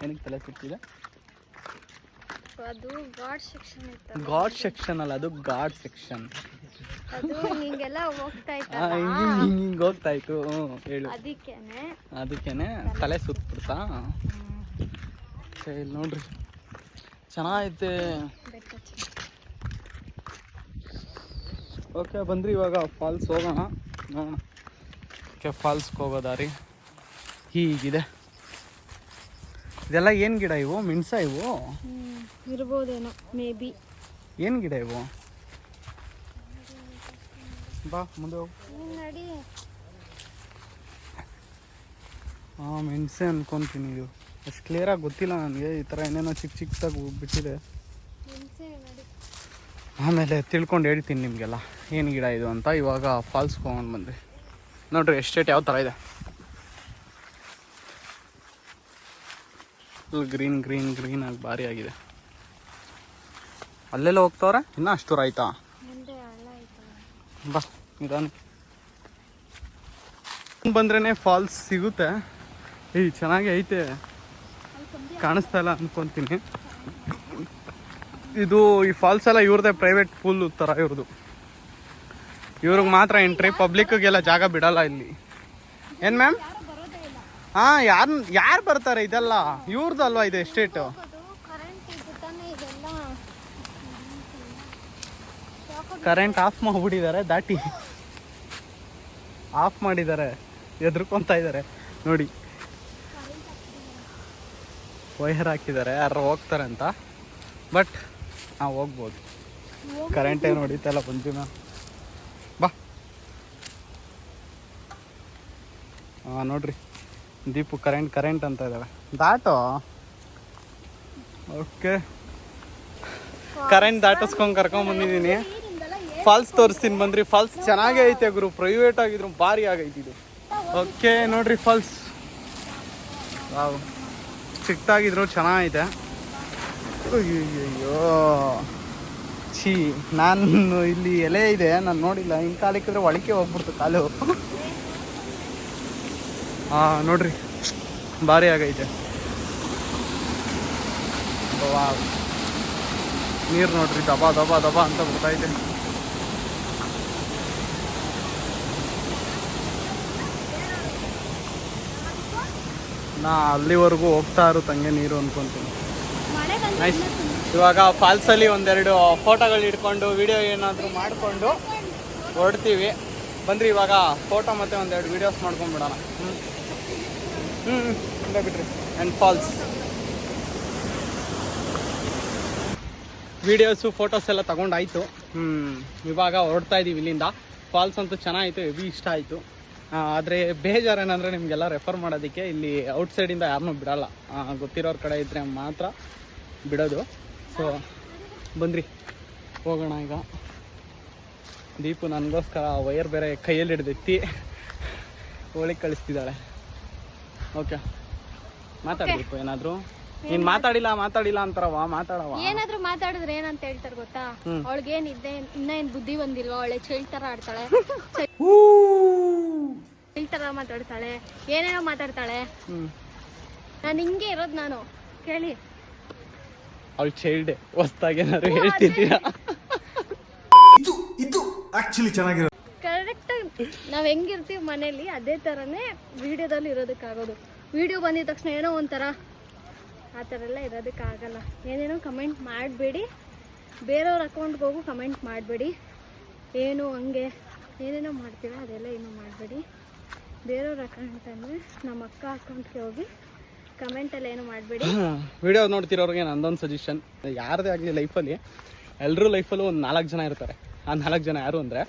ಏನಕ್ಕೆ ತಲೆ ಸುತ್ತಿದೆ? ಅದು ಗಾಡ್ ಸೆಕ್ಷನ್ ಇತ್ತು. ಗಾಡ್ ಸೆಕ್ಷನ್ ಅಲ್ಲ, ಅದು ಗಾಡ್ ಸೆಕ್ಷನ್. ಅದು ಹಿಂಗೆಲ್ಲ ಹೋಗ್ತಾ ಇತ್ತು. ಹಿಂಗೆ ಹೋಗ್ತಾ ಇತ್ತು. ಹೇಳು. ಅದಕ್ಕೇನೆ ತಲೆ ಸುತ್ತಬಿಡ್ತಾ. ಇಲ್ಲಿ ನೋಡ್ರಿ ಚೆನ್ನಾಗೈತೆ. ಓಕೆ ಬಂದ್ರಿ ಇವಾಗ ಫಾಲ್ಸ್ ಹೋಗೋಣ, ನೋಡೋಣ. ಓಕೆ ಫಾಲ್ಸ್ಗೆ ಹೋಗೋ ದಾರಿ ಹೀಗಿದೆ. ಇದೆಲ್ಲ ಏನು ಗಿಡ ಇವು? ಮೆಣಸ ಇವು ಇರ್ಬೋದೇನೋ, ಮೇ ಬಿ. ಏನು ಗಿಡ ಇವು? ಬಾ ಮುಂದೆ ಹೋಗು. ಮೆಣಸೆ ಅನ್ಕೊಂತೀನಿ. ಇದು ಅಷ್ಟು ಕ್ಲಿಯರಾಗಿ ಗೊತ್ತಿಲ್ಲ ನನಗೆ. ಈ ಥರ ಏನೇನೋ ಚಿಕ್ಕದಾಗಿ ಬಿಟ್ಟಿದೆ. ಆಮೇಲೆ ತಿಳ್ಕೊಂಡು ಹೇಳ್ತೀನಿ ನಿಮಗೆಲ್ಲ ಏನು ಗಿಡ ಇದು ಅಂತ. ಇವಾಗ ಫಾಲ್ಸ್ಗೆ ಹೋಗೋಣ ಬಂದ್ರಿ. ನೋಡ್ರಿ ಎಸ್ಟೇಟ್ ಯಾವ ಥರ ಇದೆ. ಫುಲ್ ಗ್ರೀನ್ ಗ್ರೀನ್ ಗ್ರೀನ್ ಆಗಿ ಭಾರಿ ಆಗಿದೆ. ಅಲ್ಲೆಲ್ಲ ಹೋಗ್ತವ್ರೆ. ಇನ್ನೂ ಅಷ್ಟು ದೂರ ಆಯ್ತಾ? ಬಾ ನಿಧಾನ ಬಂದ್ರೇ ಫಾಲ್ಸ್ ಸಿಗುತ್ತೆ. ಚೆನ್ನಾಗಿ ಐತೆ, ಕಾಣಿಸ್ತಾ ಇಲ್ಲ ಅನ್ಕೊತೀನಿ. ಇದು ಈ ಫಾಲ್ಸ್ ಎಲ್ಲ ಇವ್ರದ್ದೇ, ಪ್ರೈವೇಟ್ ಪೂಲ್ ಥರ ಇವ್ರದ್ದು. ಇವ್ರಿಗೆ ಮಾತ್ರ ಎಂಟ್ರಿ, ಪಬ್ಲಿಕ್ಗೆಲ್ಲ ಜಾಗ ಬಿಡಲ್ಲ ಇಲ್ಲಿ. ಏನು ಮ್ಯಾಮ್? ಯಾರು ಬರ್ತಾರೆ? ಇದೆಲ್ಲ ಇವ್ರದ್ದು ಅಲ್ವಾ ಇದು ಎಸ್ಟೇಟು? ಕರೆಂಟ್ ಆಫ್ ಮಾಡಿಬಿಟ್ಟಿದ್ದಾರೆ. ದಾಟಿ ಆಫ್ ಮಾಡಿದ್ದಾರೆ, ಎದ್ರುಕೊಂತ ಇದ್ದಾರೆ ನೋಡಿ. ವೈರ್ ಹಾಕಿದ್ದಾರೆ, ಯಾರು ಹೋಗ್ತಾರೆ ಅಂತ. ಬಟ್ ನಾವು ಹೋಗ್ಬೋದು. ಕರೆಂಟೇ ನೋಡಿತಲ್ಲ ಬಂದಿನ. ಬಾ ನೋಡ್ರಿ ದೀಪು ಕರೆಂಟ್ ಅಂತ ಇದ್ದಾರೆ. ದಾಟೋ. ಓಕೆ ಕರೆಂಟ್ ದಾಟಿಸ್ಕೊಂಡು ಕರ್ಕೊಂಬಂದಿದ್ದೀನಿ. ಫಾಲ್ಸ್ ತೋರಿಸ್ತೀನಿ ಬಂದ್ರಿ. ಫಾಲ್ಸ್ ಚೆನ್ನಾಗೇ ಐತೆ ಗುರು, ಪ್ರೈವೇಟ್ ಆಗಿದ್ರು ಭಾರಿ ಆಗೈತಿ ಇದು. ಓಕೆ ನೋಡ್ರಿ ಫಾಲ್ಸ್. ವಾವ್, ಚಿಕ್ಕದಾಗಿದ್ರು ಚೆನ್ನಾಗೈತೆ. ಅಯ್ಯೋ ಛೀ, ನಾನು ಇಲ್ಲಿ ಎಲೆ ಇದೆ, ನಾನು ನೋಡಿಲ್ಲ. ಹಿಂಗೆ ಕಾಲಿಕ್ಕಿದ್ರೆ ಒಳಕ್ಕೆ ಹೋಗ್ಬಿಡ್ತು ಕಾಲು. ನೋಡ್ರಿ ಭಾರಿ ಆಗೈತೆ. ವಾವ್, ನೀರು ನೋಡ್ರಿ ದಬ ದಬ ದಬ ಅಂತ ಬರ್ತಾಯಿದೆ. ನಾ ಅಲ್ಲಿವರೆಗೂ ಹೋಗ್ತಾ ಇರುತ್ತಂಗೆ ನೀರು ಅನ್ಕೊಂತೀನಿ. ನೈಸ್. ಇವಾಗ ಫಾಲ್ಸಲ್ಲಿ ಒಂದೆರಡು ಫೋಟೋಗಳು ಇಟ್ಕೊಂಡು ವಿಡಿಯೋ ಏನಾದರೂ ಮಾಡಿಕೊಂಡು ಹೊರಡ್ತೀವಿ. ಬಂದ್ರಿ ಇವಾಗ ಫೋಟೋ ಮತ್ತು ಒಂದೆರಡು ವೀಡಿಯೋಸ್ ಮಾಡ್ಕೊಂಡ್ಬಿಡೋಣ. ಇಲ್ಲ ಬಿಡ್ರಿ. ಆ್ಯಂಡ್ ಫಾಲ್ಸ್ ವೀಡಿಯೋಸು ಫೋಟೋಸ್ ಎಲ್ಲ ತಗೊಂಡಾಯಿತು. ಇವಾಗ ಹೊರಡ್ತಾ ಇದ್ದೀವಿ ಇಲ್ಲಿಂದ. ಫಾಲ್ಸ್ ಅಂತೂ ಚೆನ್ನಾಗಿತ್ತು, ಹೆವಿ ಇಷ್ಟ ಆಯಿತು. ಆದರೆ ಬೇಜಾರೇನಂದರೆ ನಿಮಗೆಲ್ಲ ರೆಫರ್ ಮಾಡೋದಕ್ಕೆ ಇಲ್ಲಿ ಔಟ್ಸೈಡಿಂದ ಯಾರನ್ನೂ ಬಿಡೋಲ್ಲ, ಗೊತ್ತಿರೋರ ಕಡೆ ಇದ್ದರೆ ಮಾತ್ರ ಬಿಡೋದು. ಸೊ ಬಂದ್ರಿ ಹೋಗೋಣ. ಈಗ ದೀಪು ನನಗೋಸ್ಕರ ವೈರ್ ಬೇರೆ ಕೈಯಲ್ಲಿ ಹಿಡ್ದೆತ್ತಿ ಹೋಳಿಗೆ ಕಳಿಸ್ತಿದ್ದಾಳೆ. ಓಕೆ, ಮಾತಾಡ್ಬೇಕು ಏನಾದರೂ. ನೀನು ಮಾತಾಡಿಲ್ಲ ಅಂತಾರವ, ಮಾತಾಡವ. ಏನಾದ್ರೂ ಮಾತಾಡಿದ್ರೆ ಏನಂತ ಹೇಳ್ತಾರೆ ಗೊತ್ತಾ? ಅವಳಿಗೇನಿದೆ, ಇನ್ನ ಏನ್ ಬುದ್ಧಿ ಬಂದಿಲ್ವಾ, ಅವಳೆ ಚೈಲ್ಡ್ ತರ ಆಡ್ತಾಳೆ, ಚೈಲ್ಡ್ ತರ ಮಾತಾಡ್ತಾಳೆ, ಏನೇನೋ ಮಾತಾಡ್ತಾಳೆ. ನಾನು ಹಿಂಗೆ ಇರೋದು, ನಾನು ಕೇಳಿ. ಅವಳು ಚೈಲ್ಡ್ ಹೊಸ್ದಾಗಿ ಏನಾದ್ರು ಹೇಳ್ತಿದ್ದೀರಾ? ಇದು ಆಕ್ಚುಲಿ ಚೆನ್ನಾಗಿರೋ ಕರೆಕ್ಟ್. ನಾವ್ ಹೆಂಗಿರ್ತೀವಿ ಮನೇಲಿ ಅದೇ ತರನೇ ವಿಡಿಯೋದಲ್ಲಿ ಇರೋದಕ್ಕಾಗೋದು. ವಿಡಿಯೋ ಬಂದಿದ ತಕ್ಷಣ ಏನೋ ಒಂಥರ ಆ ಥರ ಎಲ್ಲ ಇರೋದಕ್ಕಾಗಲ್ಲ. ಏನೇನೋ ಕಮೆಂಟ್ ಮಾಡಬೇಡಿ, ಬೇರೆಯವ್ರ ಅಕೌಂಟ್ಗೆ ಹೋಗು ಕಮೆಂಟ್ ಮಾಡಬೇಡಿ. ಏನು ಹಂಗೆ ಏನೇನೋ ಮಾಡ್ತೀರ ಅದೆಲ್ಲ ಏನೂ ಮಾಡಬೇಡಿ. ಬೇರೆಯವ್ರ ಅಕೌಂಟ್ ಅಂದರೆ ನಮ್ಮ ಅಕ್ಕ ಅಕೌಂಟ್ಗೆ ಹೋಗಿ ಕಮೆಂಟಲ್ಲಿ ಏನು ಮಾಡಬೇಡಿ. ವಿಡಿಯೋ ನೋಡ್ತಿರೋರಿಗೆ ನಂದೊಂದು ಸಜೆಷನ್, ಯಾರದೇ ಆಗಲಿ ಲೈಫಲ್ಲಿ, ಎಲ್ಲರೂ ಲೈಫಲ್ಲೂ ಒಂದು 4 ಜನ ಇರ್ತಾರೆ. ಆ 4 ಜನ ಯಾರು ಅಂದರೆ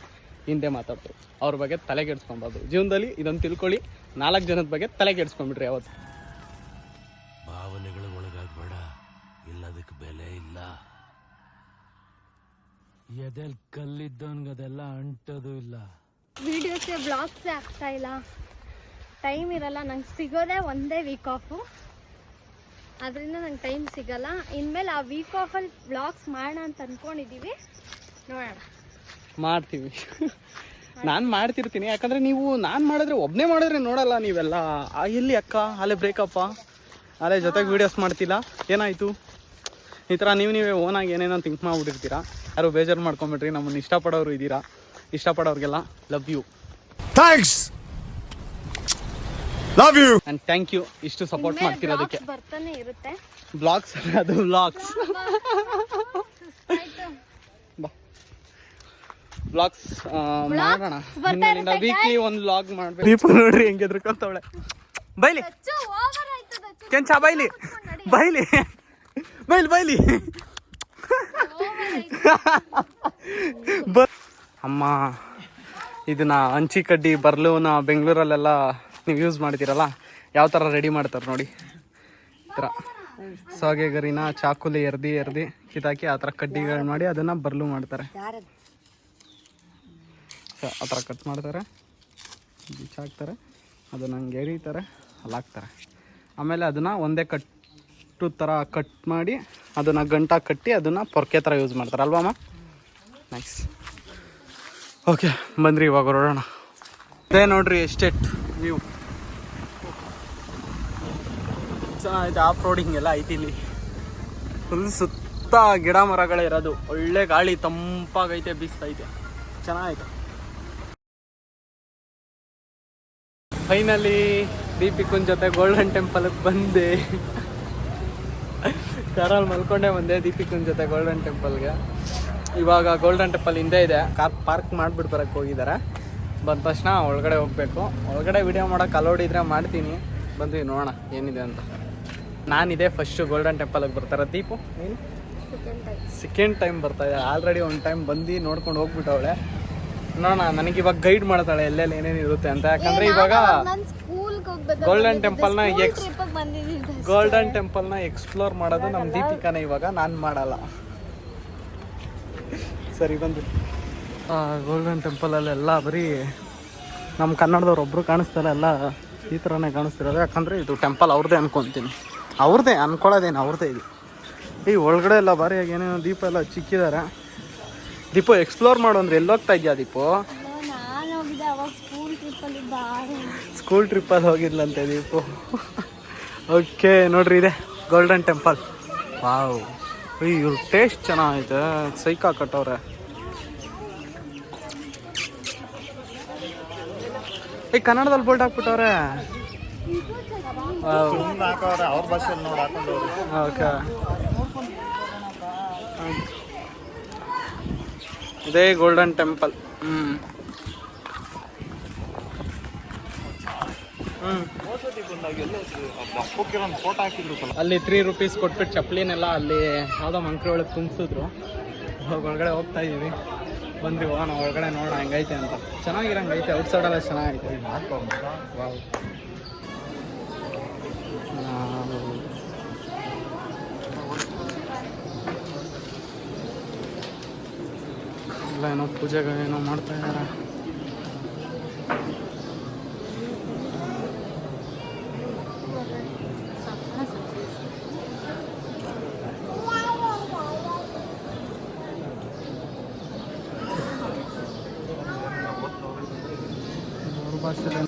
ಹಿಂದೆ ಮಾತಾಡ್ತಾರೆ, ಅವ್ರ ಬಗ್ಗೆ ತಲೆ ಕೆಡಿಸ್ಕೊಬಾರ್ದು. ಜೀವನದಲ್ಲಿ ಇದನ್ನು ತಿಳ್ಕೊಳ್ಳಿ, 4 ಜನದ ಬಗ್ಗೆ ತಲೆ ಕೆಡಿಸ್ಕೊಂಡ್ಬಿಟ್ರಿ ಯಾವತ್ತು. ಭಾವನೆಗಳು ಒಳಗಾಗ್ಬೇಡ, ಇಲ್ಲದಕ್ಕೆ ಬೆಲೆ ಇಲ್ಲ. ಎದೆಲ್ ಕಲ್ಲಿದ್ದವನ್ಗದೆಲ್ಲ ಅಂಟೋದು ಇಲ್ಲ. ವೀಡಿಯೋಸೇ ಬ್ಲಾಗ್ಸೇ ಆಗ್ತಾ ಇಲ್ಲ, ಟೈಮ್ ಇರಲ್ಲ. ನಂಗೆ ಸಿಗೋದೇ ಒಂದೇ ವೀಕ್ ಆಫು, ಅದರಿಂದ ನಂಗೆ ಟೈಮ್ ಸಿಗಲ್ಲ. ಇನ್ಮೇಲೆ ಆ ವೀಕ್ ಆಫಲ್ಲಿ ಬ್ಲಾಗ್ಸ್ ಮಾಡೋಣ ಅಂತ ಅಂದ್ಕೊಂಡಿದ್ದೀವಿ, ನೋಡೋಣ. ಮಾಡ್ತೀವಿ. ನಾನು ಮಾಡ್ತಿರ್ತೀನಿ, ಯಾಕಂದರೆ ನೀವು ನಾನು ಮಾಡಿದ್ರೆ ಒಬ್ಬನೇ ಮಾಡಿದ್ರೆ ನೋಡಲ್ಲ ನೀವೆಲ್ಲ. ಎಲ್ಲಿ ಅಕ್ಕ ಅಲ್ಲೇ ಬ್ರೇಕಪ್ಪ, ಅಲ್ಲೇ ಜೊತೆಗೆ ವೀಡಿಯೋಸ್ ಮಾಡ್ತಿಲ್ಲ, ಏನಾಯಿತು ಈ ಥರ ನೀವೇ ಓನಾಗಿ ಏನೇನೋ ಥಿಂಕ್ ಮಾಡಿಬಿಟ್ಟಿರ್ತೀರಾ. ಯಾರು ಬೇಜಾರು ಮಾಡ್ಕೊಂಬಿಟ್ರಿ. ನಮ್ಮನ್ನು ಇಷ್ಟಪಡೋರು ಇದ್ದೀರಾ, ಇಷ್ಟಪಡೋರಿಗೆಲ್ಲ love you, thanks, love you and thank you ಇಷ್ಟು ಸಪೋರ್ಟ್ ಮಾಡ್ತಿರೋದಕ್ಕೆ. ಬರ್ತಾನೆ ಇರುತ್ತೆ ಬ್ಲಾಗ್ಸ್, ಅದು ಬ್ಲಾಗ್ಸ್ ಬ್ಲಾಗ್ಸ್ ಮಾಡೋಣ. ಇನ್ನೊಂದು ವೀಕ್ಲಿ ಒಂದು ವ್ಲಾಗ್ ಮಾಡ್ಬೇಕು. ದೀಪ ನೋಡ್ರಿ ಹೆಂಗೆ ಎದ್ರಕೊಂತವಳೆ. ಬೈಲಿ ಕೆಂಚ, ಬೈಲಿ ಬೈಲಿ ಬೈಲಿ ಬೈಲಿ. ಅಮ್ಮ, ಇದನ್ನ ಹಂಚಿ ಕಡ್ಡಿ ಬರ್ಲೂನ ಬೆಂಗಳೂರಲ್ಲೆಲ್ಲ ನೀವು ಯೂಸ್ ಮಾಡ್ತೀರಲ್ಲ, ಯಾವ ಥರ ರೆಡಿ ಮಾಡ್ತಾರೆ ನೋಡಿ. ಈ ಥರ ಸಾಗೆ ಗರಿನ ಚಾಕುಲಿ ಎರ್ದಿ ಕಿತ್ತಾಕಿ ಆ ಥರ ಕಡ್ಡಿಗಳು ಮಾಡಿ ಅದನ್ನು ಬರ್ಲು ಮಾಡ್ತಾರೆ. ಆ ಥರ ಕಟ್ ಮಾಡ್ತಾರೆ, ಬಿಚ್ಚಾಕ್ತಾರೆ, ಅದನ್ನು ಹಂಗೆ ಎರಿತಾರೆ, ಅಲ್ಲಾಕ್ತಾರೆ. ಆಮೇಲೆ ಅದನ್ನು ಒಂದೇ ಕಟ್ಟು ಥರ ಕಟ್ ಮಾಡಿ ಅದನ್ನು ಗಂಟ ಕಟ್ಟಿ ಅದನ್ನು ಪೊರ್ಕೆ ಥರ ಯೂಸ್ ಮಾಡ್ತಾರೆ ಅಲ್ವಮ್ಮ? ನೈಸ್. ಓಕೆ ಬಂದ್ರಿ, ಇವಾಗ ಹೊರಡೋಣ. ಅದೇ ನೋಡ್ರಿ ಎಸ್ಟೇಟ್ ವ್ಯೂ ಚೆನ್ನಾಗೈತೆ. ಆಫ್ ರೋಡಿಂಗ್ ಎಲ್ಲ ಐತಿ ಇಲ್ಲಿ. ಫುಲ್ ಸುತ್ತ ಗಿಡ ಮರಗಳೇ ಇರೋದು, ಒಳ್ಳೆ ಗಾಳಿ ತಂಪಾಗೈತೆ, ಬೀಸ್ತೈತೆ, ಚೆನ್ನಾಗೈತೆ. ಫೈನಲಿ ದೀಪಿಕನ ಜೊತೆ ಗೋಲ್ಡನ್ ಟೆಂಪಲ್ಗೆ ಬಂದೆ. ಕಾರಲ್ಲಿ ಮಲ್ಕೊಂಡೇ ಬಂದೆ ದೀಪಿಕನ ಜೊತೆ ಗೋಲ್ಡನ್ ಟೆಂಪಲ್ಗೆ. ಇವಾಗ ಗೋಲ್ಡನ್ ಟೆಂಪಲ್ ಹಿಂದೆ ಇದೆ, ಕಾರ್ ಪಾರ್ಕ್ ಮಾಡಿಬಿಟ್ಟು ಬರೋಕ್ಕೆ ಹೋಗಿದ್ದಾರೆ. ಬಂದ ತಕ್ಷಣ ಒಳಗಡೆ ಹೋಗಬೇಕು. ಒಳಗಡೆ ವಿಡಿಯೋ ಮಾಡೋಕೆ ಅಲೋಡ್ ಇದ್ರೆ ಮಾಡ್ತೀನಿ. ಬಂದ್ವಿ ನೋಡೋಣ ಏನಿದೆ ಅಂತ. ನಾನಿದೆ ಫಸ್ಟು ಗೋಲ್ಡನ್ ಟೆಂಪಲ್ಗೆ ಬರ್ತಾರೆ. ದೀಪು ನೀನು ಸೆಕೆಂಡ್ ಟೈಮ್ ಬರ್ತಾಯಿದ್ದೆ. ಆಲ್ರೆಡಿ ಒಂದು ಟೈಮ್ ಬಂದು ನೋಡ್ಕೊಂಡು ಹೋಗ್ಬಿಟ್ಟವಳೆ. ನೋಡೋಣ, ನನಗಿವಾಗ ಗೈಡ್ ಮಾಡ್ತಾಳೆ ಎಲ್ಲೆಲ್ಲಿ ಏನೇನು ಇರುತ್ತೆ ಅಂತ. ಯಾಕಂದರೆ ಇವಾಗ ಗೋಲ್ಡನ್ ಟೆಂಪಲ್ನ ಎಕ್ಸ್ಪ್ಲೋರ್ ಮಾಡೋದು ನಮ್ಮ ದೀಪಿಕಾನೇ, ಇವಾಗ ನಾನು ಮಾಡಲ್ಲ. ಸರಿ ಬಂದು ಗೋಲ್ಡನ್ ಟೆಂಪಲಲ್ಲೆಲ್ಲ ಬರೀ ನಮ್ಮ ಕನ್ನಡದವ್ರು ಒಬ್ಬರು ಕಾಣಿಸ್ತಾರೆ, ಎಲ್ಲ ಈ ಥರನೇ ಕಾಣಿಸ್ತಿರೋದು. ಯಾಕಂದರೆ ಇದು ಟೆಂಪಲ್ ಅವ್ರದ್ದೇ ಅನ್ಕೊತೀನಿ, ಅವ್ರದ್ದೇ ಅನ್ಕೊಳ್ಳೋದೇನು ಅವ್ರದ್ದೇ ಇದು. ಈ ಒಳಗಡೆ ಎಲ್ಲ ಭಾರಿಯಾಗಿ ಏನೇನೋ ದೀಪ ಎಲ್ಲ ಚಿಕ್ಕಿದ್ದಾರೆ. ದೀಪು ಎಕ್ಸ್ಪ್ಲೋರ್ ಮಾಡು ಅಂದ್ರೆ ಎಲ್ಲೋಗ್ತಾ ಇದೆಯಾ ದೀಪು? ಸ್ಕೂಲ್ ಟ್ರಿಪ್ಪಲ್ಲಿ ಹೋಗಿದ್ಲಂತೆ ದೀಪು. ಓಕೆ ನೋಡ್ರಿ, ಇದೆ ಗೋಲ್ಡನ್ ಟೆಂಪಲ್. ವಾವ್, ಇವ್ರ ಟೇಸ್ಟ್ ಚೆನ್ನಾಗೈತೆ, ಸೈಕಾ ಕಟ್ಟವ್ರೆ. ಈ ಕನ್ನಡದಲ್ಲಿ ಬೋಲ್ಡ್ ಹಾಕ್ಬಿಟ್ಟವ್ರೆ. ಓಕೆ, ಇದೇ ಗೋಲ್ಡನ್ ಟೆಂಪಲ್. ಅಲ್ಲಿ 3 ರೂಪೀಸ್ ಕೊಟ್ಬಿಟ್ಟು ಚಪ್ಪಲಿನೆಲ್ಲ ಅಲ್ಲಿ ಯಾವುದೋ ಮಂಕ್ರಿ ಒಳಗೆ ತುಂಬಿಸಿದ್ರು. ಒಳಗಡೆ ಹೋಗ್ತಾ ಇದೀವಿ. ಬಂದ್ರಿ ಹೋಗೋಣ ಒಳಗಡೆ, ನೋಡೋಣ ಹೆಂಗೈತೆ ಅಂತ. ಚೆನ್ನಾಗಿರಂಗೈತೆ, ಔಟ್ಸೈಡೆಲ್ಲ ಚೆನ್ನಾಗೈತೆ. ವಾವ್, ಎಲ್ಲ ಏನೋ ಪೂಜೆಗಳೇನೋ ಮಾಡ್ತಾ ಇದ್ದಾರೆ. ಭಾಷೆ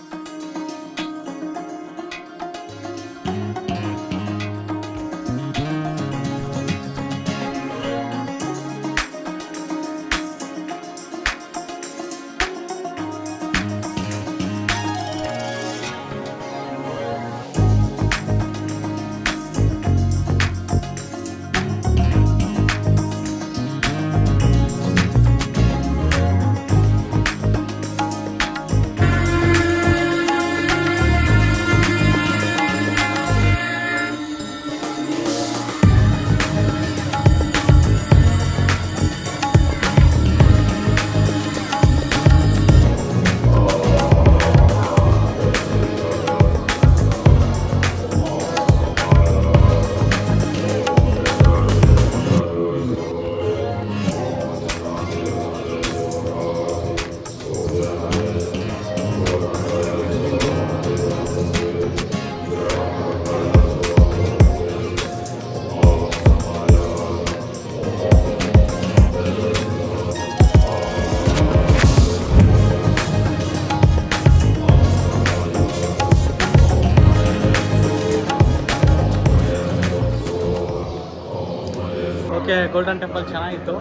ಗೋಲ್ಡನ್ ಟೆಂಪಲ್ ಚೆನ್ನಾಗಿತ್ತು.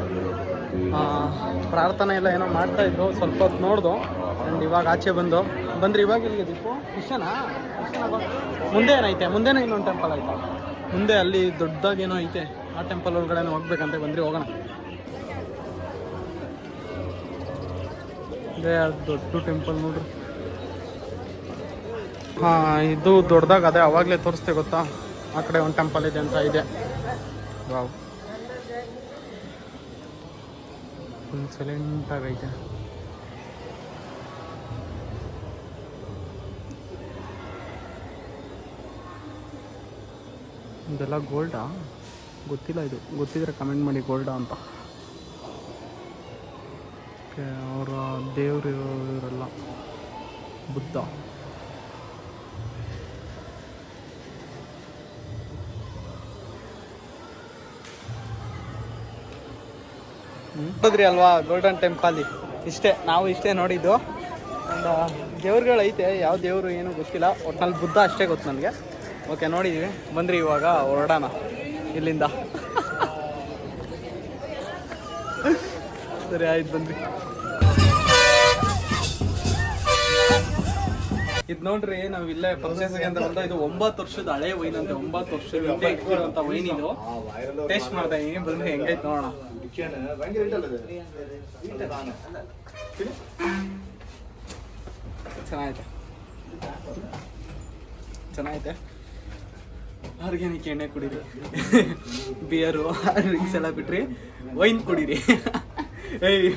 ಪ್ರಾರ್ಥನೆ ಎಲ್ಲ ಏನೋ ಮಾಡ್ತಾಯಿದ್ರು, ಸ್ವಲ್ಪ ಹೊತ್ತು ನೋಡ್ದು. ಆ್ಯಂಡ್ ಇವಾಗ ಆಚೆ ಬಂದ್ರಿ. ಇವಾಗ ಇಲ್ಲಿಗೆ ದೀಪು ಇಷ್ಟನಾ? ಮುಂದೆ ಏನೈತೆ? ಮುಂದೆನೇ ಇನ್ನೊಂದು ಟೆಂಪಲ್ ಐತೆ ಮುಂದೆ, ಅಲ್ಲಿ ದೊಡ್ಡದಾಗೇನೋ ಐತೆ. ಆ ಟೆಂಪಲ್ ಒಳಗಡೆ ಹೋಗ್ಬೇಕಂತ ಬಂದ್ರಿ, ಹೋಗೋಣ. ಇದೇ ದೊಡ್ಡ ಟೆಂಪಲ್ ನೋಡ್ರಿ. ಇದು ದೊಡ್ಡದಾಗ ಅದೇ ಅವಾಗಲೇ ತೋರಿಸ್ತೆ ಗೊತ್ತಾ, ಆ ಕಡೆ ಒಂದು ಟೆಂಪಲ್ ಇದೆ ಅಂತ ಇದೆ. ವಾವ್, ಫುಲ್ ಸೈಲೆಂಟ್ ಆಗೈತೆ. ಇದೆಲ್ಲ ಗೋಲ್ಡಾ? ಗೊತ್ತಿಲ್ಲ, ಇದು ಗೊತ್ತಿದ್ರೆ ಕಮೆಂಟ್ ಮಾಡಿ ಗೋಲ್ಡಾ ಅಂತ. ಅವರ ದೇವರು ಇವರೆಲ್ಲ ಬುದ್ಧ. ನೋಡಿದ್ರಿ ಅಲ್ವಾ ಗೋಲ್ಡನ್ ಟೆಂಪಲ್? ನಾವು ಇಷ್ಟೇ ನೋಡಿದ್ದು. ಒಂದು ದೇವ್ರುಗಳು ಐತೆ, ಯಾವ ದೇವರು ಏನೂ ಗೊತ್ತಿಲ್ಲ, ಒಟ್ನಲ್ಲಿ ಬುದ್ಧ ಅಷ್ಟೇ ಗೊತ್ತು ನನಗೆ. ಓಕೆ, ನೋಡಿದ್ದೀವಿ. ಬಂದ್ರಿ, ಇವಾಗ ಹೊರಡೋಣ ಇಲ್ಲಿಂದ. ಸರಿ ಆಯ್ತು, ಬಂದ್ರಿ. ಇದು ನೋಡ್ರಿ, ನಾವು ಇಲ್ಲೇ ಪರ್ಚೇಸ್ಗೆ ಅಂತ ಬಂದ. ಇದು 9 ವರ್ಷದ ಹಳೆ ವೈನ್ ಅಂತೆ, 9 ವರ್ಷದ ಹಿಂದೆ ಇಟ್ಟಿರುವಂತ ವೈನ್ ಇದು. ಟೇಸ್ಟ್ ಮಾಡ್ತಾ ಇದೀನಿ, ಬಂದ್ರೆ ಹೆಂಗೈತೆ ನೋಡೋಣ. ಚೆನ್ನಾಗೈತೆ. ಆರ್ಗ್ಯಾನಿಕ್ ಎಣ್ಣೆ ಕುಡೀರಿ, ಬಿಯರು ಡ್ರಿಂಕ್ಸ್ ಎಲ್ಲ ಬಿಟ್ರಿ, ವೈನ್ ಕುಡೀರಿ.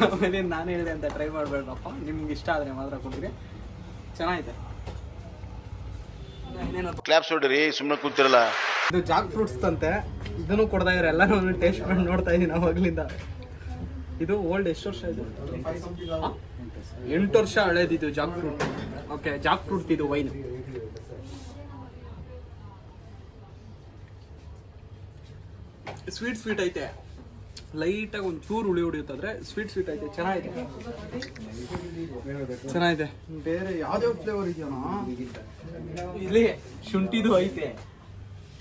ಆಮೇಲೆ ನಾನು ಹೇಳಿದೆ ಅಂತ ಟ್ರೈ ಮಾಡಬೇಡ್ರಪ್ಪ, ನಿಮ್ಗೆ ಇಷ್ಟ ಆದರೆ ಮಾತ್ರ ಕುಡೀರಿ. ಚೆನ್ನಾಗೈತೆ. ಕ್ಲಾಪ್ಸ್ ಹೊಡ್ರಿ, ಸುಮ್ಮನೆ ಕೂತಿರಲ್ಲ. ಇದು ಜಾಕ್ ಫ್ರೂಟ್ಸ್ ಅಂತೆ, ಇದನ್ನು ಕೊಡ್ತಾ ಇದ್ದಾರೆ. ಎಲ್ಲ ನಾನು ಟೇಸ್ಟ್ ಮಾಡಿ ನೋಡ್ತಾ ಇದ್ದೀನಿ ಅವಾಗ್ಲಿಂದ. ಇದು ಓಲ್ಡ್ ಎಷ್ಟು ವರ್ಷ ಇದು? 8 ವರ್ಷ ಹಳೇದಿದ್ದು jackfruit. Okay, jackfruit ಇದು ವೈನ್. ಸ್ವೀಟ್ ಐತೆ, ಲೈಟಾಗಿ ಒಂದು ಚೂರು ಹುಳಿ ಹೊಡಿಯುತ್ತಾದ್ರೆ ಸ್ವೀಟ್ ಐತೆ, ಚೆನ್ನಾಗಿದೆ. ಚೆನ್ನಾಗಿದೆ. ಬೇರೆ ಯಾವ್ದಾವ ಫ್ಲೇವರ್ ಇದೆಯಾ ಇಲ್ಲಿ? ಶುಂಠಿದು ಐತೆ,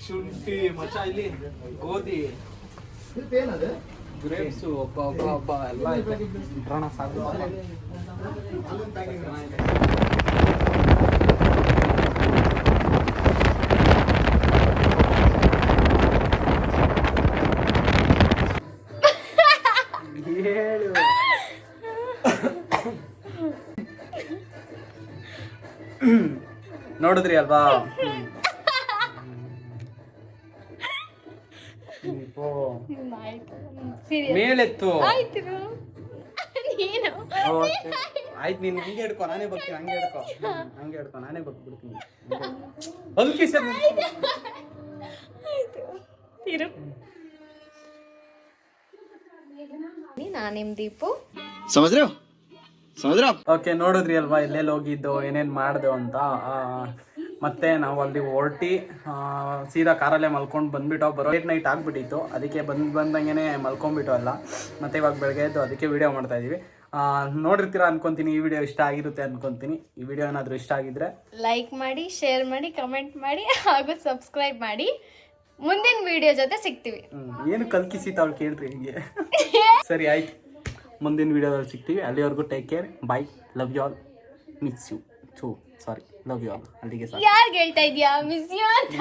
ಶುಂಠಿ ಮಚ, ಇಲ್ಲಿ ಗೋಧಿ, ಗ್ರೇಪ್ಸು, ಒಬ್ಬ ಎಲ್ಲ ಐತೆ. ಇಟ್ರೋಣ ಸಾಕು. ಹೇಳು. ನೋಡಿದ್ರಿ ಅಲ್ವಾ? ಮೇಲೆತ್ತು. ಆಯ್ತು, ನೀನ್ ಹಂಗೆ ಹಿಡ್ಕೊ, ನಾನೇ ಬರ್ತೀನಿ. ಹಂಗೆ ಹಿಡ್ಕೊ, ನಾನೇ ಬರ್ಬಿಡ್ತೀನಿ. ಅದಕ್ಕೆ ನಾನಿಮ್ ದೀಪು. ಓಕೆ, ನೋಡಿದ್ರಿ ಅಲ್ವಾ ಎಲ್ಲೆಲ್ಲಿ ಹೋಗಿದ್ದು, ಏನೇನ್ ಮಾಡ್ದು ಅಂತ. ಮತ್ತೆ ನಾವು ಅಲ್ಲಿ ಹೊರಟಿ ಸೀದಾ ಕಾರಲ್ಲೇ ಮಲ್ಕೊಂಡು ಬಂದ್ಬಿಟ್ಟು ಬರೋ ನೈಟ್ ಆಗ್ಬಿಟ್ಟಿತ್ತು. ಅದಕ್ಕೆ ಬಂದಂಗೆ ಮಲ್ಕೊಂಡ್ಬಿಟ್ಟು ಅಲ್ಲ. ಮತ್ತೆ ಇವಾಗ ಬೆಳಗ್ಗೆ ಎದ್ದು ಅದಕ್ಕೆ ವಿಡಿಯೋ ಮಾಡ್ತಾ ಇದೀವಿ. ನೋಡಿರ್ತೀರಾ ಅನ್ಕೊಂತೀನಿ. ಈ ವಿಡಿಯೋ ಇಷ್ಟ ಆಗಿರುತ್ತೆ ಅನ್ಕೊಂತೀನಿ. ಈ ವಿಡಿಯೋ ಏನಾದರೂ ಇಷ್ಟ ಆಗಿದ್ರೆ ಲೈಕ್ ಮಾಡಿ, ಶೇರ್ ಮಾಡಿ, ಕಮೆಂಟ್ ಮಾಡಿ ಹಾಗೂ ಸಬ್ಸ್ಕ್ರೈಬ್ ಮಾಡಿ. ಮುಂದಿನ ವಿಡಿಯೋ ಜೊತೆ ಸಿಗ್ತೀವಿ. ಏನು ಕಲ್ಕಿಸಿತ ಅವ್ಳು ಕೇಳ್ರಿ ಹಿಂಗೆ. ಸರಿ ಆಯ್ತು, ಮುಂದಿನ ವಿಡಿಯೋದಲ್ಲಿ ಸಿಗ್ತೀವಿ. ಅಲ್ಲಿವರೆಗೂ take care, bye, love you all, miss you. Sorry, love you all. ಅಲ್ಲಿಗೆ ಸಾಕು. ಯಾರು ಹೇಳ್ತಾ ಇದೀಯಾ ಮಿಸ್ ಯು ಅಂತ?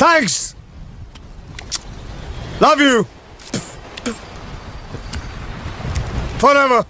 Thanks, love you for ever.